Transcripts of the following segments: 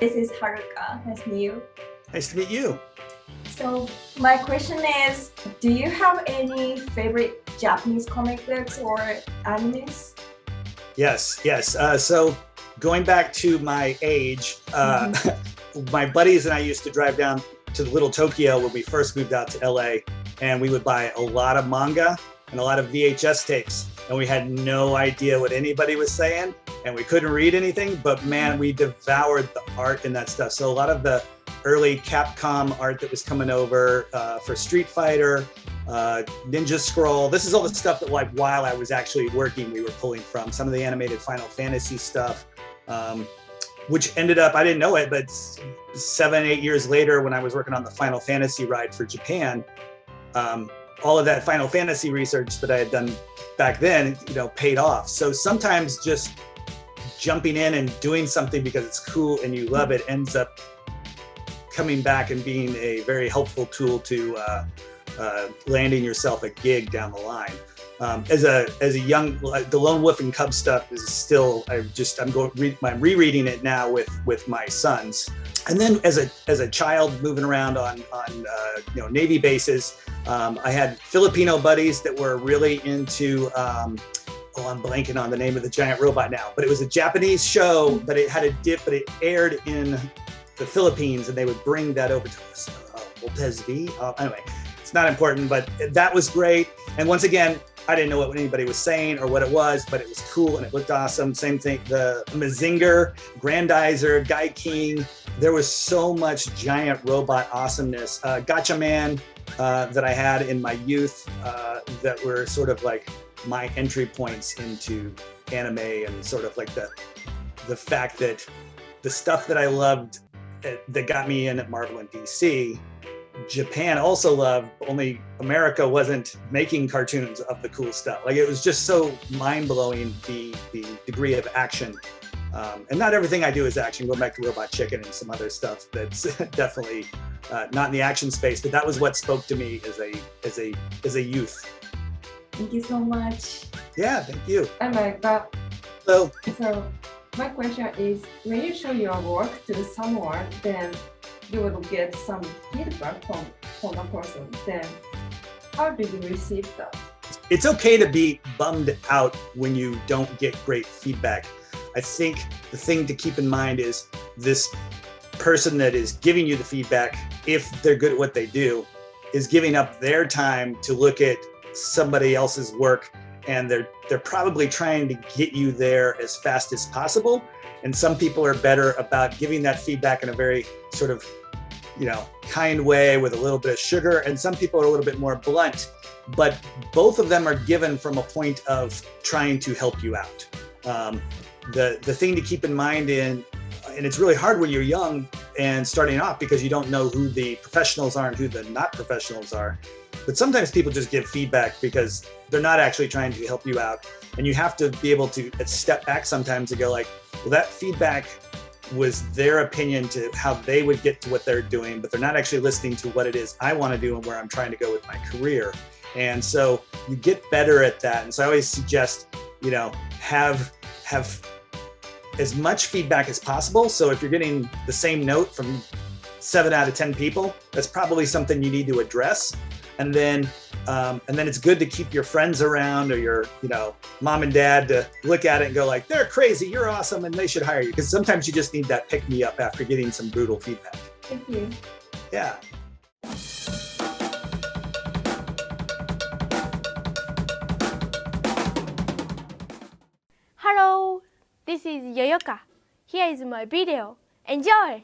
This is Haruka. Nice to meet you. Nice to meet you. So my question is, do you have any favorite Japanese comic books or animes? Yes. So going back to my age, my buddies and I used to drive down to Little Tokyo when we first moved out to LA, and we would buy a lot of manga and a lot of VHS tapes, and we had no idea what anybody was saying, and we couldn't read anything, but man, we devoured the art in that stuff. So a lot of the early Capcom art that was coming over for Street Fighter, Ninja Scroll. This is all the stuff that, like, while I was actually working, we were pulling from. Some of the animated Final Fantasy stuff, which ended up, I didn't know it, but 7-8 years later, when I was working on the Final Fantasy ride for Japan, all of that Final Fantasy research that I had done back then, paid off. So sometimes just jumping in and doing something because it's cool and you love it ends up coming back and being a very helpful tool to landing yourself a gig down the line. As a young, the Lone Wolf and Cub stuff is still, I'm rereading it now with my sons. And then as a child moving around on Navy bases, I had Filipino buddies that were really into, I'm blanking on the name of the giant robot now, but it was a Japanese show, but it had but it aired in the Philippines, and they would bring that over to us. Lopez V. Anyway, it's not important, but that was great. And once again, I didn't know what anybody was saying or what it was, but it was cool and it looked awesome. Same thing, the Mazinger, Grandizer, Guy King. There was so much giant robot awesomeness. Gotcha Man that I had in my youth that were sort of like my entry points into anime, and sort of like the fact that the stuff that I loved that got me in at Marvel and DC, Japan also loved, only America wasn't making cartoons of the cool stuff. Like, it was just so mind-blowing, the degree of action. And not everything I do is action. Going back to Robot Chicken and some other stuff that's definitely not in the action space, but that was what spoke to me as a youth. Thank you so much. Yeah, thank you. I like that. So my question is, when you show your work to someone, then you will get some feedback from a person. Then how do you receive that? It's okay to be bummed out when you don't get great feedback. I think the thing to keep in mind is this person that is giving you the feedback, if they're good at what they do, is giving up their time to look at somebody else's work, and they're probably trying to get you there as fast as possible. And some people are better about giving that feedback in a very sort of, kind way with a little bit of sugar, and some people are a little bit more blunt, but both of them are given from a point of trying to help you out. The thing to keep in mind and it's really hard when you're young and starting off, because you don't know who the professionals are and who the not professionals are. But sometimes people just give feedback because they're not actually trying to help you out. And you have to be able to step back sometimes and go like, well, that feedback was their opinion to how they would get to what they're doing, but they're not actually listening to what it is I want to do and where I'm trying to go with my career. And so you get better at that. And so I always suggest, have as much feedback as possible. So if you're getting the same note from 7 out of 10 people, that's probably something you need to address. And then it's good to keep your friends around, or your, mom and dad, to look at it and go like, they're crazy, you're awesome, and they should hire you. Because sometimes you just need that pick me up after getting some brutal feedback. Thank you. Yeah. Hello, this is YOYOKA. Here is my video. Enjoy!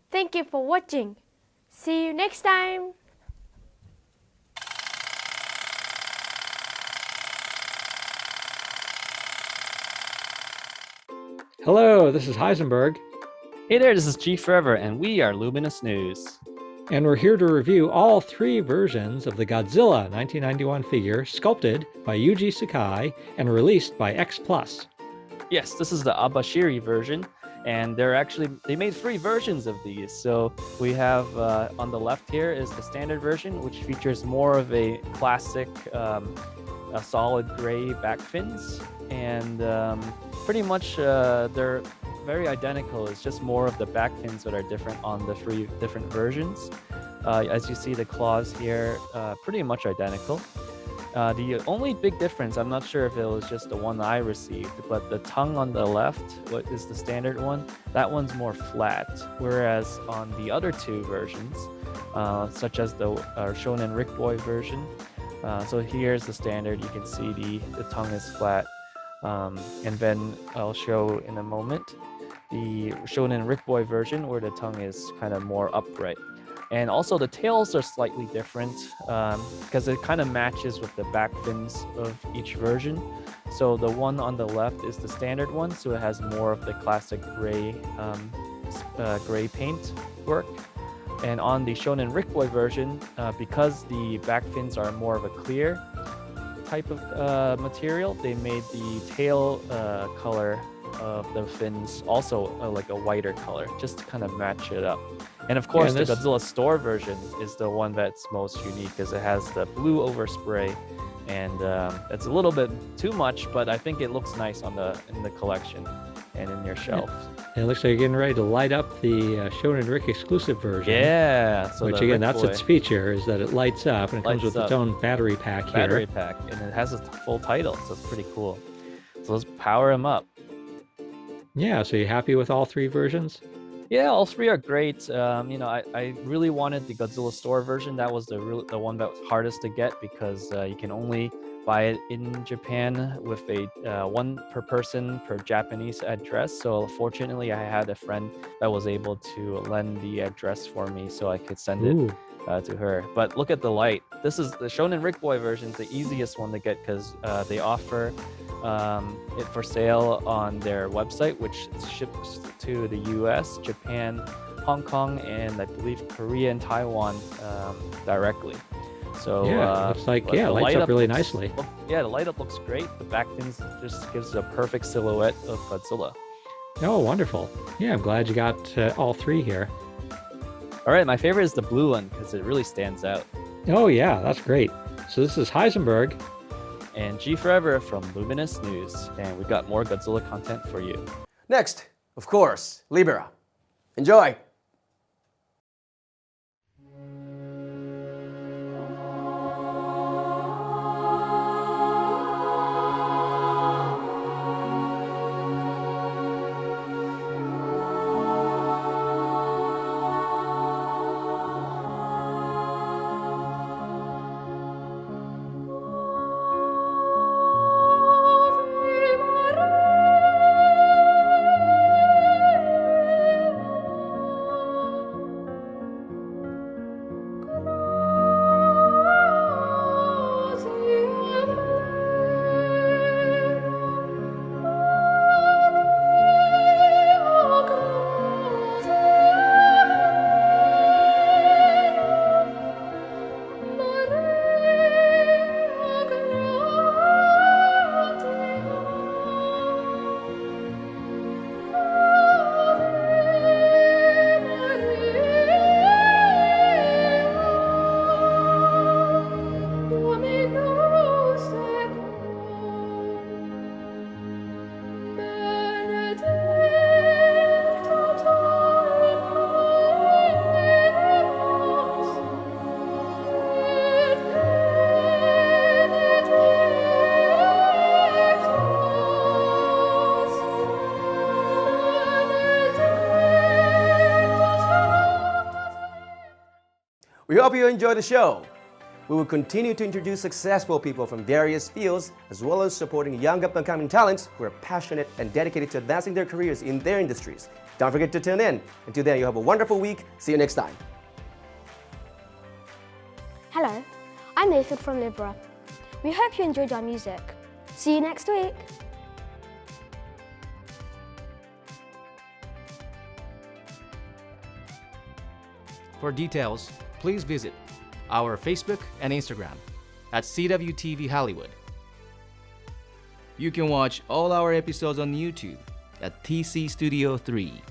Thank you for watching. See you next time. Hello, this is Heisenberg, Hey there, this is GForever, and we are Luminous News. and we're here to review all 3 versions of the Godzilla 1991 figure sculpted by Yuji Sakai and released by X Plus. Yes, this is the Abashiri version, and they made 3 versions of these. So we have on the left here is the standard version, which features more of a classic a solid gray back fins, and pretty much they're very identical. It's just more of the back fins that are different on the 3 different versions. As you see, the claws here pretty much identical. The only big difference, I'm not sure if it was just the one I received, but the tongue on the left, what is the standard one, that one's more flat, whereas on the other 2 versions, such as the Shonen Rick Boy version, so here's the standard, you can see the tongue is flat, and then I'll show in a moment the Shonen Rick Boy version where the tongue is kind of more upright. And also the tails are slightly different because it kind of matches with the back fins of each version. So the one on the left is the standard one, so it has more of the classic gray paint work. And on the Shonen Rick Boy version, because the back fins are more of a clear type of material, they made the tail color of the fins also like a whiter color, just to kind of match it up. And of course, the Godzilla Store version is the one that's most unique because it has the blue overspray, and it's a little bit too much, but I think it looks nice in the collection and in your shelf. It looks like you're getting ready to light up the Shonen Rick exclusive version. Yeah. So which again, that's its feature, is that it lights up, and it comes with its own battery pack here. Battery pack, and it has a full title, so it's pretty cool. So let's power him up. Yeah, so you happy with all 3 versions? Yeah, all 3 are great. I really wanted the Godzilla Store version. That was the one that was hardest to get because you can only buy it in Japan with a 1 per person per Japanese address. So fortunately, I had a friend that was able to lend the address for me so I could send it to her. But look at the light. This is the Shonen Rick Boy version, the easiest one to get because they offer it for sale on their website, which ships to the US, Japan, Hong Kong, and I believe Korea and Taiwan directly. So yeah, it looks like it lights up really nicely. The light up looks great. The back fins just gives a perfect silhouette of Godzilla. Oh, wonderful. Yeah, I'm glad you got all 3 here. All right, my favorite is the blue one because it really stands out. Oh yeah, that's great. So this is Heisenberg. and GForever from Luminous News. And we got more Godzilla content for you. Next, of course, Libera. Enjoy! We hope you enjoy the show. We will continue to introduce successful people from various fields, as well as supporting young up-and-coming talents who are passionate and dedicated to advancing their careers in their industries. Don't forget to tune in. Until then, you have a wonderful week. See you next time. Hello, I'm Nathan from Libera. We hope you enjoyed our music. See you next week. For details, please visit our Facebook and Instagram at CWTV Hollywood. You can watch all our episodes on YouTube at TC Studio 3.